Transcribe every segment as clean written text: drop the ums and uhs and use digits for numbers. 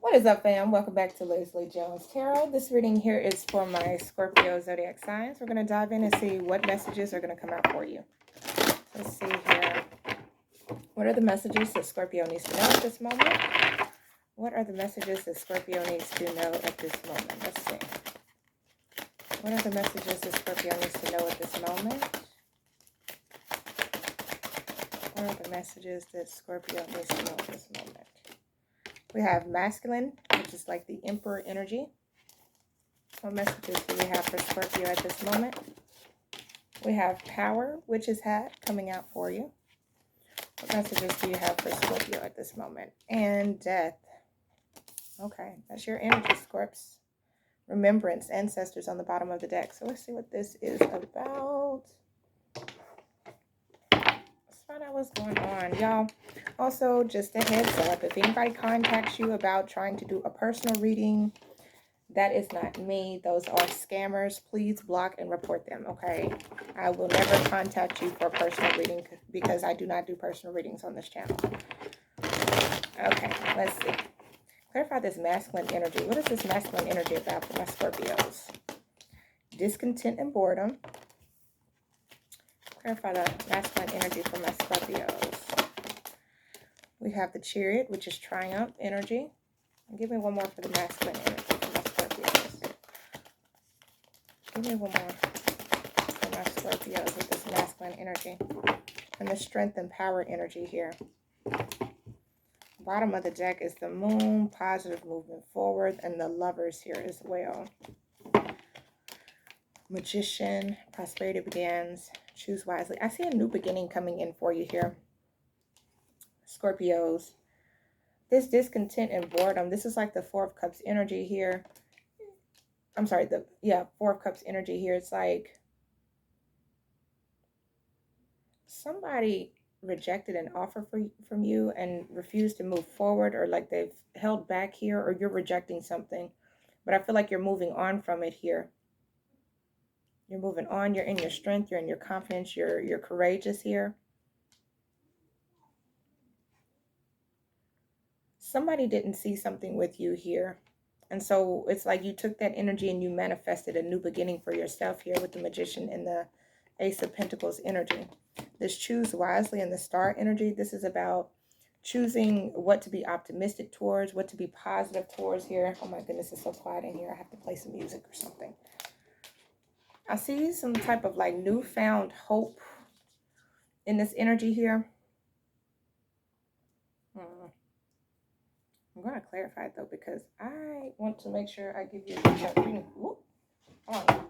What is up, fam? Welcome back to Lesley Jones Tarot. This reading here is for my Scorpio zodiac signs. We're going to dive in and see what messages are going to come out for you. Let's see here. What are the messages that Scorpio needs to know at this moment? What are the messages that Scorpio needs to know at this moment? Let's see. What are the messages that Scorpio needs to know at this moment? What are the messages that Scorpio needs to know at this moment? We have masculine, which is like the emperor energy. What messages do we have for Scorpio at this moment? We have power, witch's hat, coming out for you. What messages do you have for Scorpio at this moment? And death. Okay, that's your energy, Scorps. Remembrance, ancestors on the bottom of the deck. So let's see what this is about. Let's find out what's going on, y'all. Also, just a heads up, if anybody contacts you about trying to do a personal reading, that is not me. Those are scammers. Please block and report them, okay? I will never contact you for a personal reading because I do not do personal readings on this channel. Okay, let's see. Clarify this masculine energy. What is this masculine energy about for my Scorpios? Discontent and boredom. Clarify the masculine energy for my Scorpios. We have the Chariot, which is triumph energy. Give me one more for the masculine energy for my Scorpios. Give me one more for my Scorpios with this masculine energy. And the strength and power energy here. Bottom of the deck is the moon, positive movement forward, and the lovers here as well. Magician, prosperity begins, choose wisely. I see a new beginning coming in for you here, Scorpios. This discontent and boredom, this is like the Four of Cups energy here. I'm sorry, Four of Cups energy here. It's like somebody rejected an offer from you and refused to move forward, or like they've held back here, or you're rejecting something. But I feel like you're moving on from it here. You're moving on. You're in your strength. You're in your confidence. You're courageous here. Somebody didn't see something with you here. And so it's like you took that energy and you manifested a new beginning for yourself here with the Magician and the Ace of Pentacles energy. This choose wisely and the Star energy. This is about choosing what to be optimistic towards, what to be positive towards here. Oh my goodness, it's so quiet in here. I have to play some music or something. I see some type of like newfound hope in this energy here. I'm going to clarify it though, because I want to make sure I give you a good reading. Hold on.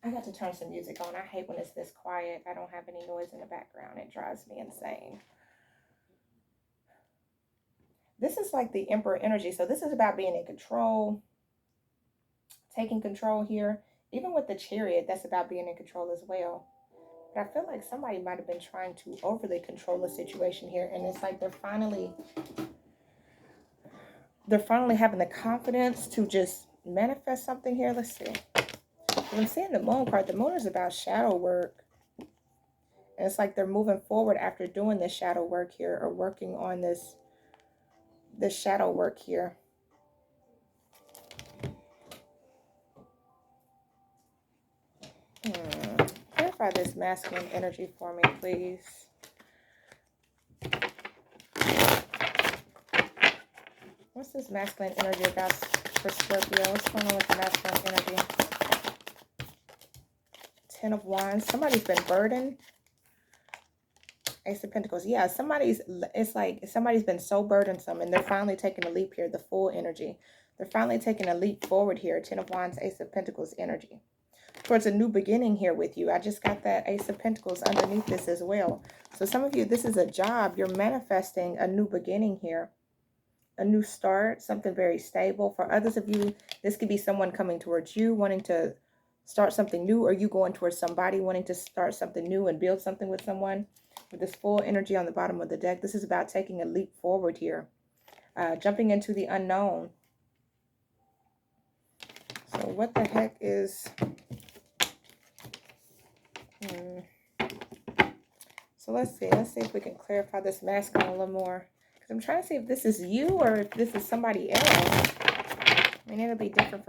I got to turn some music on. I hate when it's this quiet. I don't have any noise in the background. It drives me insane. This is like the Emperor energy. So this is about being in control, taking control here. Even with the Chariot, that's about being in control as well. But I feel like somebody might have been trying to overly control the situation here. And it's like they're finally having the confidence to just manifest something here. Let's see. I'm seeing the moon card. The moon is about shadow work. And it's like they're moving forward after doing this shadow work here, or working on this shadow work here. Clarify this masculine energy for me, please. What's this masculine energy about for Scorpio? What's going on with the masculine energy? Ten of Wands. Somebody's been burdened. Ace of Pentacles. Yeah, it's like somebody's been so burdensome and they're finally taking a leap here. The full energy. They're finally taking a leap forward here. Ten of Wands, Ace of Pentacles energy. Towards a new beginning here with you. I just got that Ace of Pentacles underneath this as well. So some of you, this is a job. You're manifesting a new beginning here. A new start, something very stable. For others of you, this could be someone coming towards you, wanting to start something new, or you going towards somebody wanting to start something new and build something with someone. With this full energy on the bottom of the deck, this is about taking a leap forward here. Jumping into the unknown. So what the heck is... So let's see if we can clarify this masculine a little more. I'm trying to see if this is you or if this is somebody else. I mean, it'll be different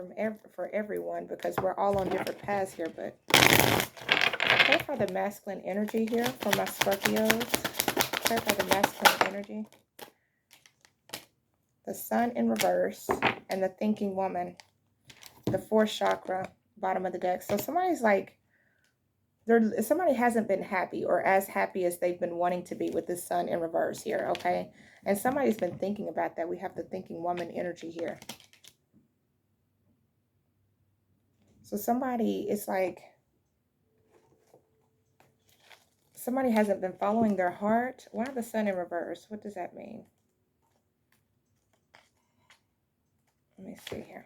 for everyone because we're all on different paths here. But clarify the masculine energy here for my Scorpios. Clarify the masculine energy. The Sun in reverse and the thinking woman. The fourth chakra, bottom of the deck. So somebody's like, somebody hasn't been happy or as happy as they've been wanting to be with this Sun in reverse here, okay? And somebody's been thinking about that. We have the thinking woman energy here. So somebody, it's like, somebody hasn't been following their heart. Why the Sun in reverse? What does that mean? Let me see here.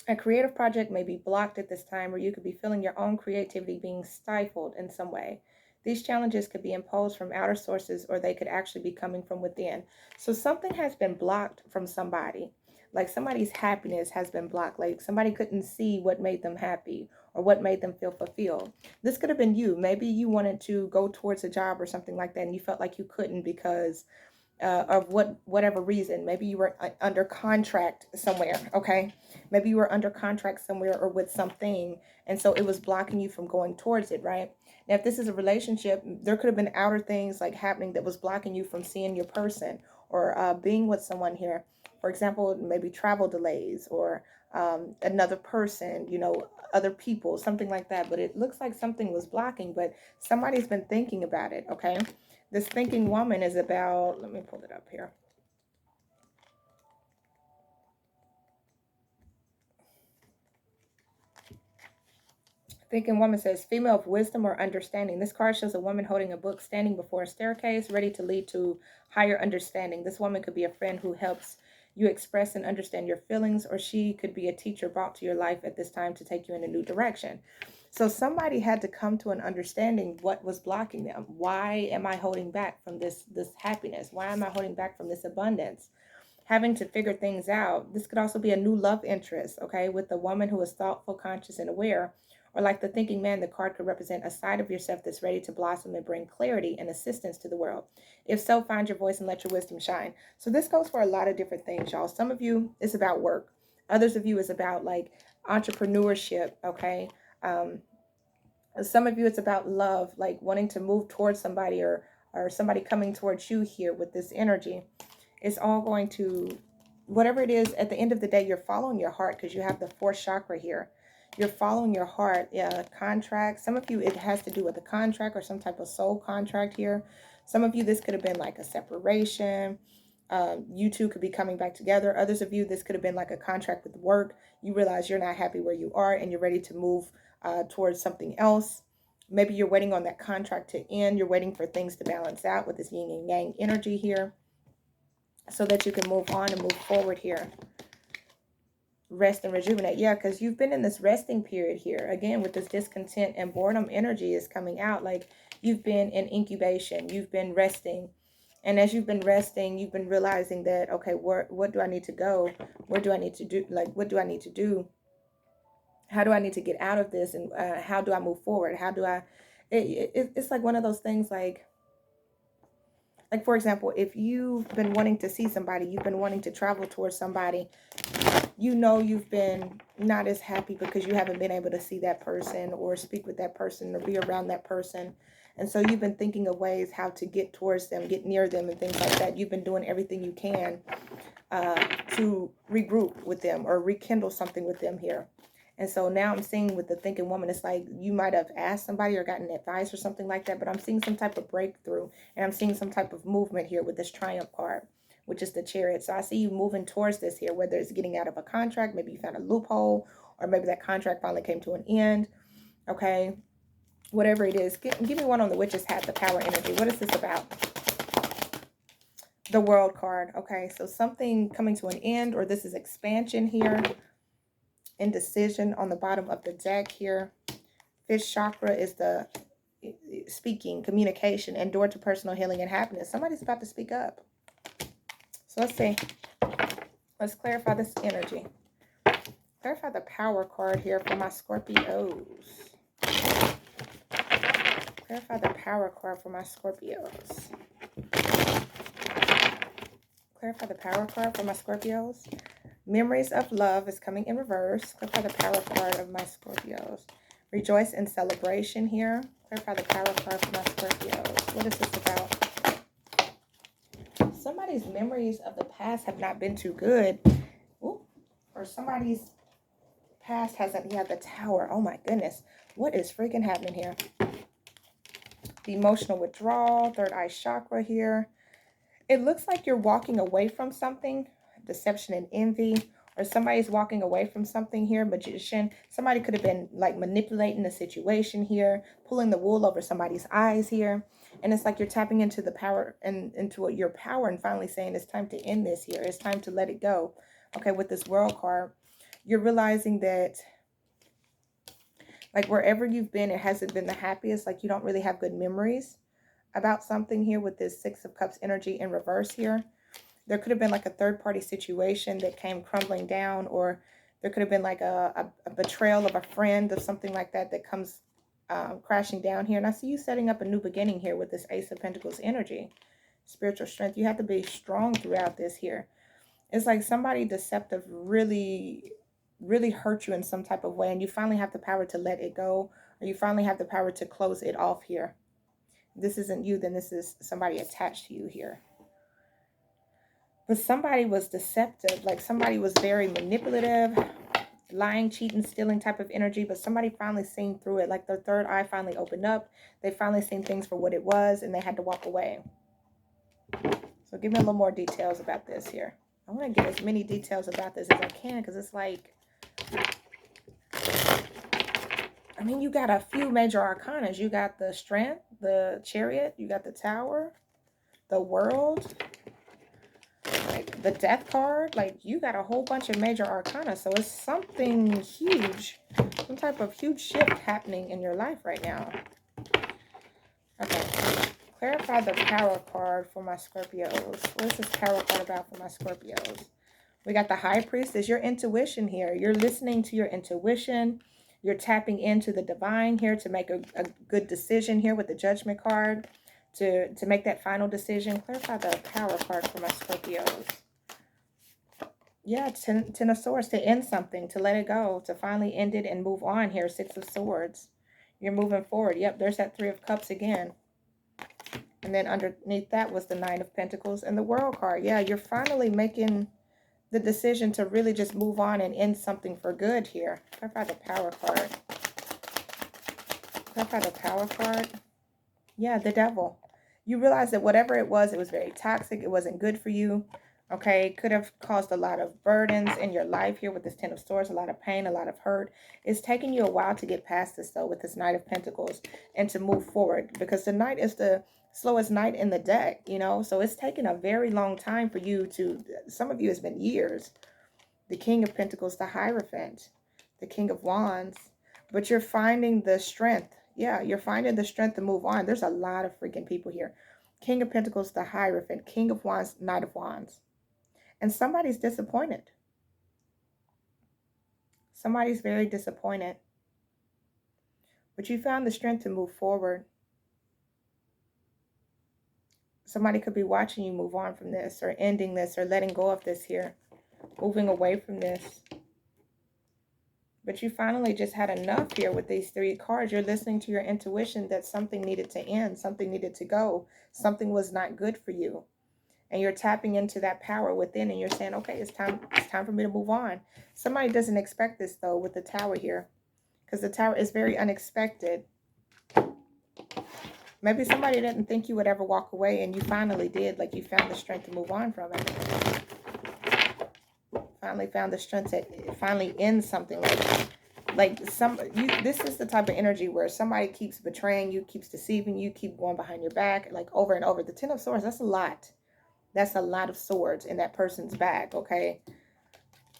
A creative project may be blocked at this time, or you could be feeling your own creativity being stifled in some way. These challenges could be imposed from outer sources, or they could actually be coming from within. So something has been blocked from somebody. Like somebody's happiness has been blocked. Like somebody couldn't see what made them happy or what made them feel fulfilled. This could have been you. Maybe you wanted to go towards a job or something like that, and you felt like you couldn't because of whatever reason. Maybe you were under contract somewhere, okay? Maybe you were under contract somewhere or with something, and so it was blocking you from going towards it, right? Now, if this is a relationship, there could have been outer things like happening that was blocking you from seeing your person or being with someone here. For example, maybe travel delays or another person, you know, other people, something like that. But it looks like something was blocking, but somebody's been thinking about it, okay? This thinking woman is about, let me pull it up here. Thinking woman says, female of wisdom or understanding. This card shows a woman holding a book standing before a staircase, ready to lead to higher understanding. This woman could be a friend who helps you express and understand your feelings, or she could be a teacher brought to your life at this time to take you in a new direction. So somebody had to come to an understanding what was blocking them. Why am I holding back from this happiness? Why am I holding back from this abundance? Having to figure things out. This could also be a new love interest, okay, with a woman who is thoughtful, conscious, and aware. Or like the thinking man, the card could represent a side of yourself that's ready to blossom and bring clarity and assistance to the world. If so, find your voice and let your wisdom shine. So this goes for a lot of different things, y'all. Some of you, it's about work. Others of you, is about like entrepreneurship, okay? Some of you, it's about love, like wanting to move towards somebody or somebody coming towards you here with this energy. It's all going to, whatever it is, at the end of the day, you're following your heart because you have the fourth chakra here. You're following your heart. Yeah, contract. Some of you, it has to do with a contract or some type of soul contract here. Some of you, this could have been like a separation. You two could be coming back together. Others of you, this could have been like a contract with work. You realize you're not happy where you are and you're ready to move towards something else. Maybe you're waiting on that contract to end. You're waiting for things to balance out with this yin and yang energy here so that you can move on and move forward here. Rest and rejuvenate. Yeah, because you've been in this resting period here. Again, with this discontent and boredom energy is coming out. Like you've been in incubation. You've been resting. And as you've been resting, you've been realizing that, okay, what do I need to go? Where do I need to do? Like, what do I need to do? How do I need to get out of this? And how do I move forward? How do I... It's like one of those things like, for example, if you've been wanting to see somebody, you've been wanting to travel towards somebody, you know you've been not as happy because you haven't been able to see that person or speak with that person or be around that person. And so you've been thinking of ways how to get towards them, get near them and things like that. You've been doing everything you can to regroup with them or rekindle something with them here. And so now I'm seeing with the thinking woman, it's like you might have asked somebody or gotten advice or something like that, but I'm seeing some type of breakthrough and I'm seeing some type of movement here with this Triumph card, which is the Chariot. So I see you moving towards this here, whether it's getting out of a contract, maybe you found a loophole, or maybe that contract finally came to an end, okay? Whatever it is, give me one on the Witch's Hat, the power energy. What is this about? The World card, okay? So something coming to an end, or this is expansion here. Indecision on the bottom of the deck here. Fifth chakra is the speaking, communication, and door to personal healing and happiness. Somebody's about to speak up. So let's see. Let's clarify this energy. Clarify the power card here for my Scorpios. Clarify the power card for my Scorpios. Clarify the power card for my Scorpios. Memories of love is coming in reverse. Clarify the power card of my Scorpios. Rejoice in celebration here. Clarify the power card for my Scorpios. What is this about? Somebody's memories of the past have not been too good. Ooh. Or somebody's past hasn't. Yeah, the Tower. Oh my goodness. What is freaking happening here? The emotional withdrawal. Third eye chakra here. It looks like you're walking away from something. Deception and envy. Or somebody's walking away from something here. Magician. Somebody could have been like manipulating the situation here. Pulling the wool over somebody's eyes here. And it's like you're tapping into the power and into your power and finally saying it's time to end this here. It's time to let it go. Okay, with this World card, you're realizing that like wherever you've been, it hasn't been the happiest. Like you don't really have good memories about something here with this Six of Cups energy in reverse here. There could have been like a third-party situation that came crumbling down, or there could have been like a betrayal of a friend or something like that that comes crashing down here. And I see you setting up a new beginning here with this Ace of Pentacles energy. Spiritual strength. You have to be strong throughout this here. It's like somebody deceptive really hurt you in some type of way, and you finally have the power to let it go, or you finally have the power to close it off here. If this isn't you, then this is somebody attached to you here. But somebody was deceptive, like somebody was very manipulative, lying, cheating, stealing type of energy, but somebody finally seen through it. Like their third eye finally opened up. They finally seen things for what it was, and they had to walk away. So give me a little more details about this here. I want to get as many details about this as I can, because it's like, I mean, you got a few major arcanas. You got the Strength, the Chariot, you got the Tower, the World, like the Death card. Like you got a whole bunch of major arcana. So it's something huge, some type of huge shift happening in your life right now. Okay. Clarify the power card for my Scorpios. What is this power card about for my Scorpios? We got the High Priestess. Your intuition here. You're listening to your intuition. You're tapping into the divine here to make a good decision here with the Judgment card. To make that final decision. Clarify the power card for my Scorpios. Yeah, Ten of Swords. To end something. To let it go. To finally end it and move on here. Six of Swords. You're moving forward. Yep, there's that Three of Cups again. And then underneath that was the Nine of Pentacles and the World card. Yeah, you're finally making the decision to really just move on and end something for good here. Clarify the power card. Clarify the power card. Yeah, the Devil. You realize that whatever it was very toxic. It wasn't good for you. Okay, could have caused a lot of burdens in your life here with this Ten of Swords. A lot of pain, a lot of hurt. It's taking you a while to get past this, though, with this Knight of Pentacles and to move forward. Because the Knight is the slowest knight in the deck, you know, so it's taken a very long time for you to, some of you has been years. The King of Pentacles, the Hierophant, the King of Wands, but you're finding the strength. Yeah, you're finding the strength to move on. There's a lot of freaking people here. King of Pentacles, the Hierophant, King of Wands, Knight of Wands. And somebody's disappointed. Somebody's very disappointed. But you found the strength to move forward. Somebody could be watching you move on from this, or ending this, or letting go of this here. Moving away from this. But you finally just had enough here with these three cards. You're listening to your intuition that something needed to end. Something needed to go. Something was not good for you. And you're tapping into that power within, and you're saying, okay, it's time for me to move on. Somebody doesn't expect this, though, with the Tower here. Because the Tower is very unexpected. Maybe somebody didn't think you would ever walk away, and you finally did. Like, you found the strength to move on from it. Finally found the strength to finally end something. This is the type of energy where somebody keeps betraying you, keeps deceiving you, keep going behind your back, like over and over. The Ten of Swords, that's a lot. That's a lot of swords in that person's back, okay?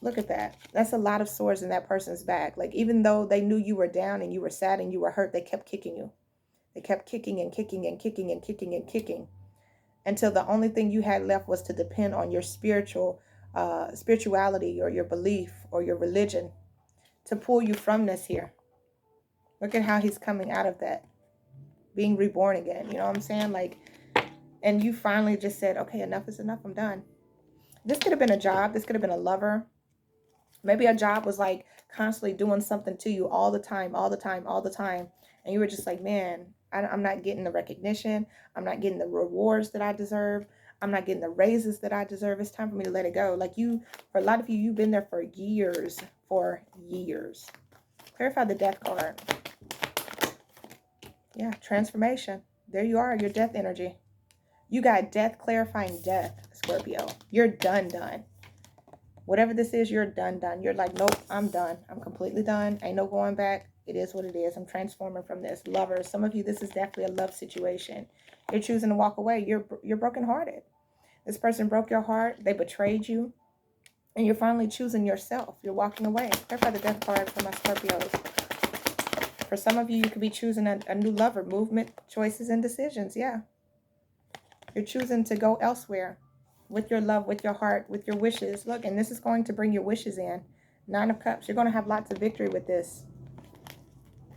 Look at that. That's a lot of swords in that person's back. Like, even though they knew you were down and you were sad and you were hurt, they kept kicking you. They kept kicking and kicking and kicking and kicking and kicking until the only thing you had left was to depend on your spirituality or your belief or your religion to pull you from this here. Look at how he's coming out of that, being reborn again. You know what I'm saying? Like, and you finally just said, okay, enough is enough. I'm done. This could have been a job. This could have been a lover. Maybe a job was like constantly doing something to you all the time, all the time, all the time. And you were just like, man, I'm not getting the recognition. I'm not getting the rewards that I deserve. I'm not getting the raises that I deserve. It's time for me to let it go. Like you, for a lot of you, you've been there for years, Clarify the death card. Yeah, transformation. There you are, your death energy. You got death clarifying death, Scorpio. You're done. Whatever this is, you're done. You're like, nope, I'm done. I'm completely done. Ain't no going back. It is what it is. I'm transforming from this. Lovers, some of you, this is definitely a love situation. You're choosing to walk away. You're brokenhearted. This person broke your heart. They betrayed you. And you're finally choosing yourself. You're walking away. Clarify the death card for my Scorpios. For some of you, you could be choosing a new lover. Movement, choices, and decisions. Yeah. You're choosing to go elsewhere with your love, with your heart, with your wishes. Look, and this is going to bring your wishes in. 9 of Cups. You're going to have lots of victory with this.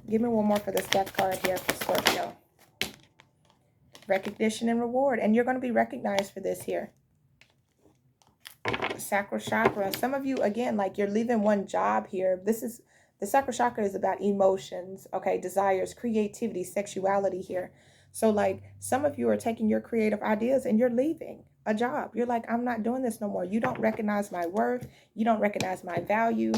Give me one more for this death card here for Scorpio. Recognition and reward. And you're going to be recognized for this here. Sacral chakra. Some of you, again, like you're leaving one job here. The sacral chakra is about emotions, okay, desires, creativity, sexuality here. So like some of you are taking your creative ideas and you're leaving a job. You're like, I'm not doing this no more. You don't recognize my worth. You don't recognize my value.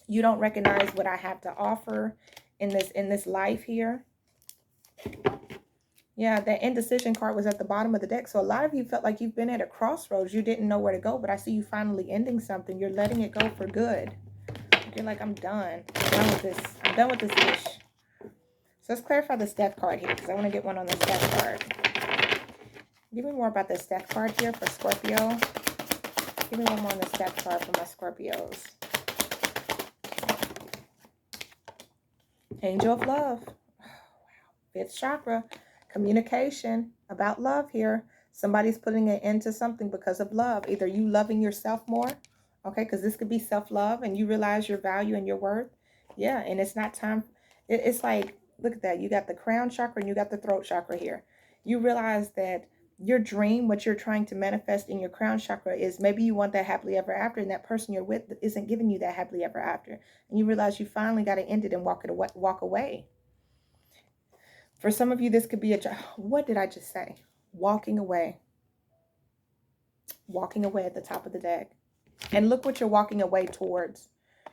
You don't recognize what I have to offer in this life here. Yeah, that indecision card was at the bottom of the deck. So a lot of you felt like you've been at a crossroads. You didn't know where to go, but I see you finally ending something. You're letting it go for good. You're like, I'm done. I'm done with this. I'm done with this ish. So let's clarify this death card here because I want to get one on this death card. Give me more about this death card here for Scorpio. Give me one more on this death card for my Scorpios. Angel of Love. Oh, wow. 5th chakra. Communication about love here. Somebody's putting an end to something because of love. Either you loving yourself more, okay, because this could be self-love and you realize your value and your worth. Yeah, and it's not time. It's like, look at that. You got the crown chakra and you got the throat chakra here. You realize that your dream, what you're trying to manifest in your crown chakra is maybe you want that happily ever after, and that person you're with isn't giving you that happily ever after. And you realize you finally got to end it and walk away. For some of you, this could be what did I just say? Walking away. Walking away at the top of the deck. And look what you're walking away towards.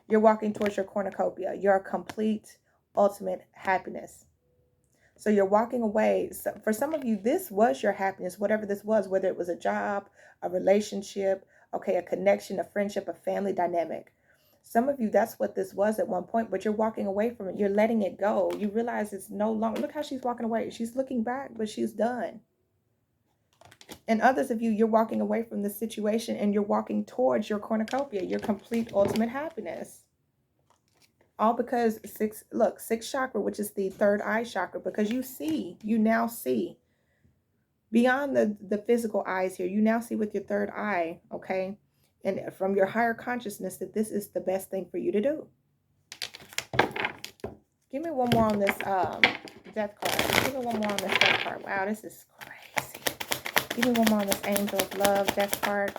You're walking towards your cornucopia, your complete, ultimate happiness. So you're walking away. So for some of you, this was your happiness, whatever this was, whether it was a job, a relationship, okay, a connection, a friendship, a family dynamic. Some of you, that's what this was at one point, but you're walking away from it. You're letting it go. You realize it's no longer. Look how she's walking away. She's looking back, but she's done. And others of you, you're walking away from the situation and you're walking towards your cornucopia, your complete ultimate happiness. All because 6th chakra, which is the third eye chakra, because you now see beyond the physical eyes here. You now see with your third eye, okay? And from your higher consciousness that this is the best thing for you to do. Give me one more on this death card. Give me one more on this death card. Wow, this is crazy. Give me one more on this angel of love death card.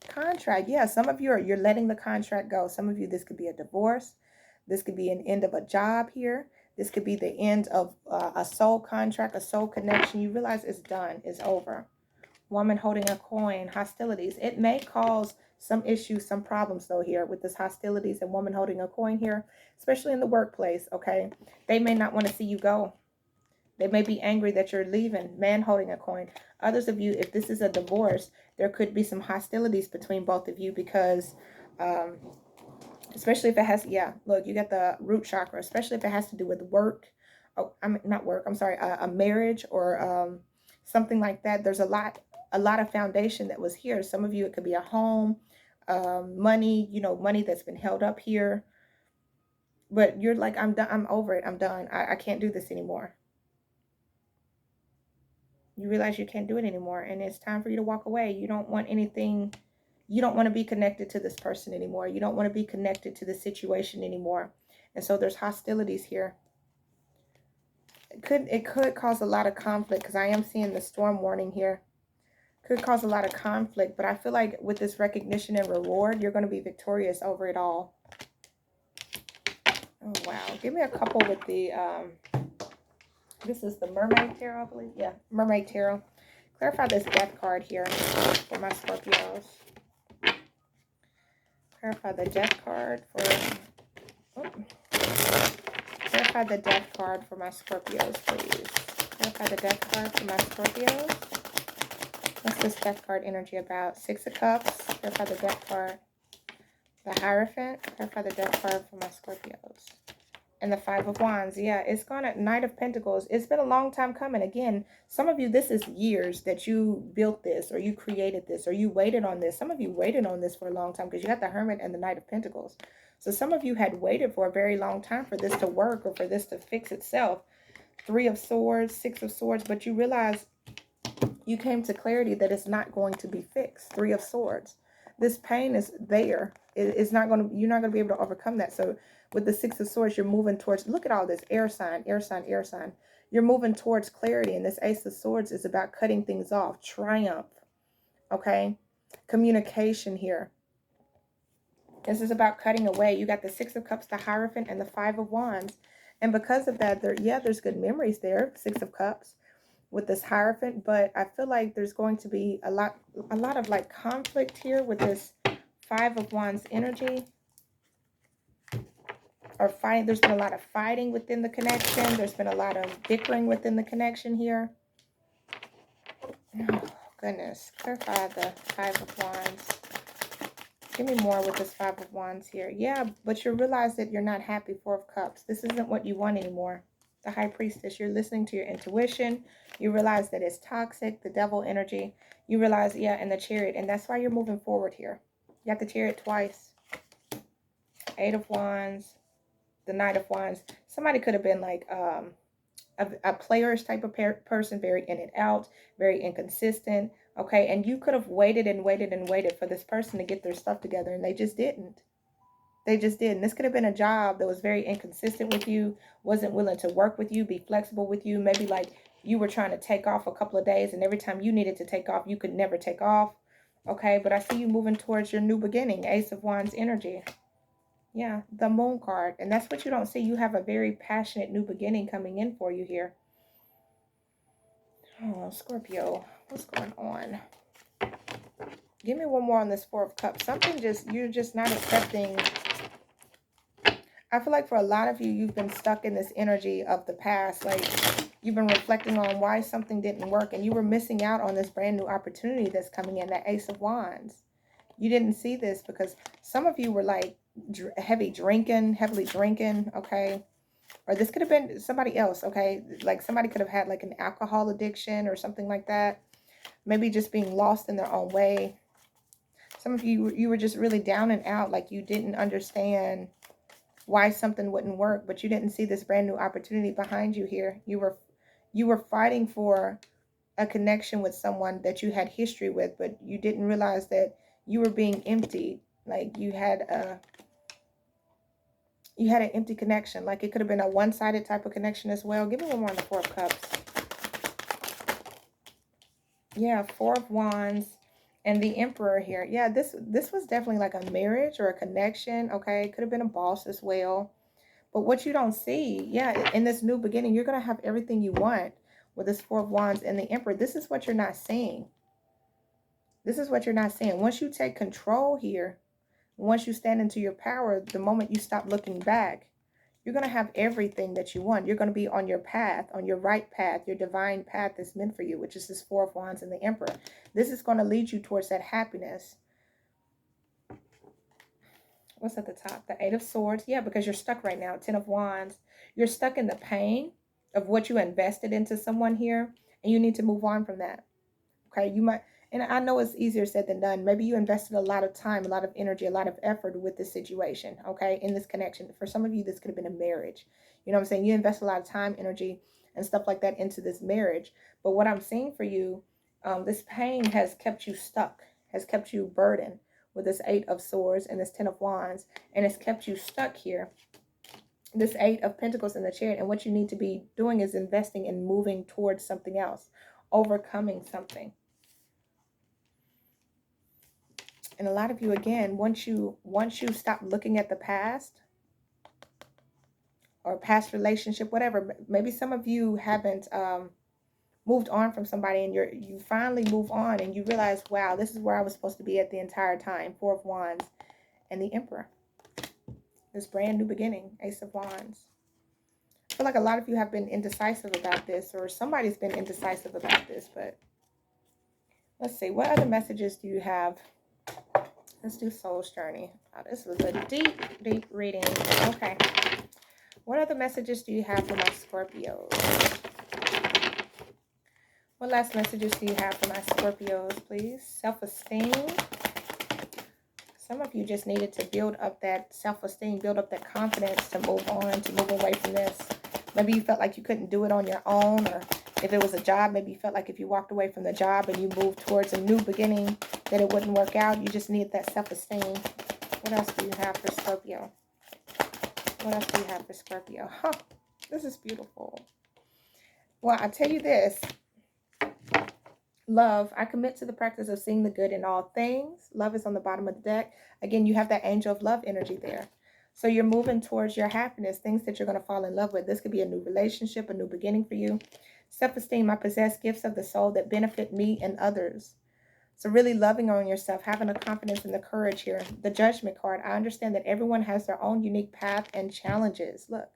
Contract. Yeah, some of you you're letting the contract go. Some of you, this could be a divorce. This could be an end of a job here. This could be the end of a soul contract, a soul connection. You realize it's done. It's over. Woman holding a coin, hostilities. It may cause some issues, some problems though here with this hostilities and woman holding a coin here, especially in the workplace, okay? They may not want to see you go. They may be angry that you're leaving. Man holding a coin. Others of you, if this is a divorce, there could be some hostilities between both of you because, especially if it has, yeah, look, you got the root chakra, especially if it has to do with work. Oh, not work. I'm sorry, a marriage or something like that. There's a lot of foundation that was here. Some of you, it could be a home, money, money that's been held up here. But you're like, I'm done. I'm over it. I'm done. I can't do this anymore. You realize you can't do it anymore, and it's time for you to walk away. You don't want anything. You don't want to be connected to this person anymore. You don't want to be connected to the situation anymore. And so there's hostilities here. It could cause a lot of conflict because I am seeing the storm warning here. Could cause a lot of conflict, but I feel like with this recognition and reward, you're going to be victorious over it all. Oh, wow. Give me a couple with the, this is the Mermaid Tarot, I believe. Yeah, Mermaid Tarot. Clarify this Death card here for my Scorpios. Clarify the Death card for... Oh. Clarify the Death card for my Scorpios, please. Clarify the Death card for my Scorpios. What's this Death card energy about? Six of Cups. Clarify the Death card. The Hierophant. Clarify the Death card for my Scorpios. And the Five of Wands. Yeah, it's gonna... Knight of Pentacles. It's been a long time coming. Again, some of you, this is years that you built this, or you created this, or you waited on this. Some of you waited on this for a long time because you got the Hermit and the Knight of Pentacles. So some of you had waited for a very long time for this to work or for this to fix itself. Three of Swords, Six of Swords, but you realize you came to clarity that it's not going to be fixed. Three of Swords. This pain is there. It's not going to, you're not going to be able to overcome that. So with the Six of Swords, you're moving towards, look at all this, air sign, air sign, air sign. You're moving towards clarity. And this Ace of Swords is about cutting things off, triumph, okay? Communication here. This is about cutting away. You got the Six of Cups, the Hierophant, and the Five of Wands. And because of that, there's good memories there, Six of Cups, with this Hierophant. But I feel like there's going to be a lot of like conflict here with this Five of Wands energy. Or fighting. There's been a lot of fighting within the connection. There's been a lot of bickering within the connection here. Oh, goodness. Clarify the Five of Wands. Give me more with this Five of Wands here. Yeah, but you realize that you're not happy. Four of Cups. This isn't what you want anymore. The High Priestess. You're listening to your intuition. You realize that it's toxic. The Devil energy. You realize, yeah, and the Chariot. And that's why you're moving forward here. You got the Chariot twice. Eight of Wands. The Knight of Wands. Somebody could have been like a players type of person, very in and out, very inconsistent, okay? And you could have waited and waited and waited for this person to get their stuff together, and they just didn't. They just didn't. This could have been a job that was very inconsistent with you, wasn't willing to work with you, be flexible with you. Maybe like you were trying to take off a couple of days, and every time you needed to take off, you could never take off, okay? But I see you moving towards your new beginning, Ace of Wands energy. Yeah, the Moon card. And that's what you don't see. You have a very passionate new beginning coming in for you here. Oh, Scorpio, what's going on? Give me one more on this Four of Cups. Something just, you're just not accepting. I feel like for a lot of you, you've been stuck in this energy of the past. Like you've been reflecting on why something didn't work. And you were missing out on this brand new opportunity that's coming in, that Ace of Wands. You didn't see this because some of you were like, heavily drinking, okay? Or this could have been somebody else, okay? Like somebody could have had like an alcohol addiction or something like that. Maybe just being lost in their own way. Some of you, you were just really down and out, like you didn't understand why something wouldn't work, but you didn't see this brand new opportunity behind you here. You were fighting for a connection with someone that you had history with, but you didn't realize that you were being emptied. Like you had an empty connection. Like it could have been a one-sided type of connection as well. Give me one more on the Four of Cups. Yeah, Four of Wands and the Emperor here. Yeah, this was definitely like a marriage or a connection, okay? Could have been a boss as well. But what you don't see, yeah, in this new beginning, you're going to have everything you want with this Four of Wands and the Emperor. This is what you're not seeing. This is what you're not seeing. Once you take control here, once you stand into your power, the moment you stop looking back, you're going to have everything that you want. You're going to be on your path, on your right path, your divine path that's meant for you, which is this Four of Wands and the Emperor. This is going to lead you towards that happiness. What's at the top? The Eight of Swords. Yeah, because you're stuck right now. Ten of Wands. You're stuck in the pain of what you invested into someone here, and you need to move on from that. Okay, you might, and I know it's easier said than done. Maybe you invested a lot of time, a lot of energy, a lot of effort with this situation, okay, in this connection. For some of you, this could have been a marriage. You know what I'm saying? You invest a lot of time, energy, and stuff like that into this marriage. But what I'm seeing for you, this pain has kept you stuck, has kept you burdened with this Eight of Swords and this Ten of Wands, and it's kept you stuck here. This Eight of Pentacles in the Chariot, and what you need to be doing is investing and moving towards something else, overcoming something. And a lot of you, again, once you stop looking at the past or past relationship, whatever, maybe some of you haven't moved on from somebody, and you finally move on and you realize, wow, this is where I was supposed to be at the entire time. Four of Wands and the Emperor. This brand new beginning, Ace of Wands. I feel like a lot of you have been indecisive about this, or somebody's been indecisive about this, but let's see. What other messages do you have? Let's do Soul's Journey. Oh, this was a deep, deep reading. Okay. What other messages do you have for my Scorpios? What last messages do you have for my Scorpios, please? Self-esteem. Some of you just needed to build up that self-esteem, build up that confidence to move on, to move away from this. Maybe you felt like you couldn't do it on your own, or if it was a job, maybe you felt like if you walked away from the job and you moved towards a new beginning, that it wouldn't work out. You just need that self-esteem. What else do you have for Scorpio? What else do you have for Scorpio? Huh, this is beautiful. Well, I tell you this. Love, I commit to the practice of seeing the good in all things. Love is on the bottom of the deck. Again, you have that angel of love energy there. So you're moving towards your happiness, things that you're going to fall in love with. This could be a new relationship, a new beginning for you. Self-esteem, I possess gifts of the soul that benefit me and others. So really loving on yourself, having a confidence and the courage here. The Judgment card, I understand that everyone has their own unique path and challenges. Look.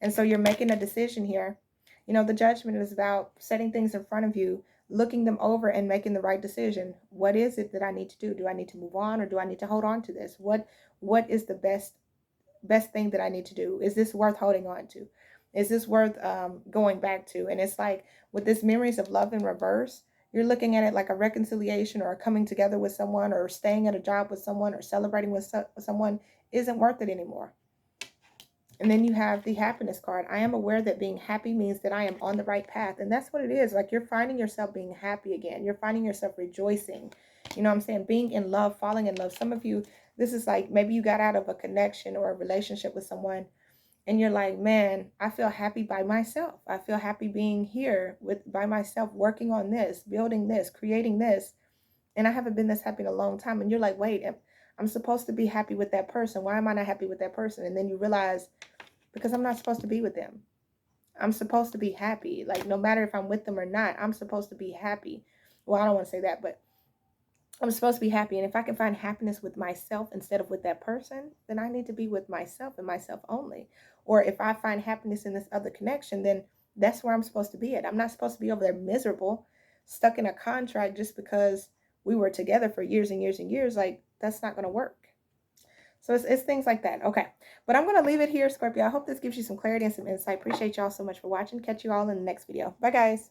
And so you're making a decision here. You know, the Judgment is about setting things in front of you, looking them over and making the right decision. What is it that I need to do? Do I need to move on, or do I need to hold on to this? What is the best thing that I need to do? Is this worth holding on to? Is this worth going back to? And it's like with this memories of love in reverse, you're looking at it like a reconciliation or a coming together with someone, or staying at a job with someone, or celebrating with someone isn't worth it anymore. And then you have the Happiness card. I am aware that being happy means that I am on the right path. And that's what it is. Like, you're finding yourself being happy again. You're finding yourself rejoicing. You know what I'm saying? Being in love, falling in love. Some of you, this is like maybe you got out of a connection or a relationship with someone, and you're like, man, I feel happy by myself. I feel happy being here by myself, working on this, building this, creating this. And I haven't been this happy in a long time. And you're like, wait, I'm supposed to be happy with that person. Why am I not happy with that person? And then you realize, because I'm not supposed to be with them. I'm supposed to be happy. Like, no matter if I'm with them or not, I'm supposed to be happy. Well, I don't want to say that, but I'm supposed to be happy. And if I can find happiness with myself instead of with that person, then I need to be with myself and myself only. Or if I find happiness in this other connection, then that's where I'm supposed to be at. I'm not supposed to be over there miserable, stuck in a contract just because we were together for years and years and years. Like, that's not going to work. So it's things like that. Okay. But I'm going to leave it here, Scorpio. I hope this gives you some clarity and some insight. Appreciate y'all so much for watching. Catch you all in the next video. Bye, guys.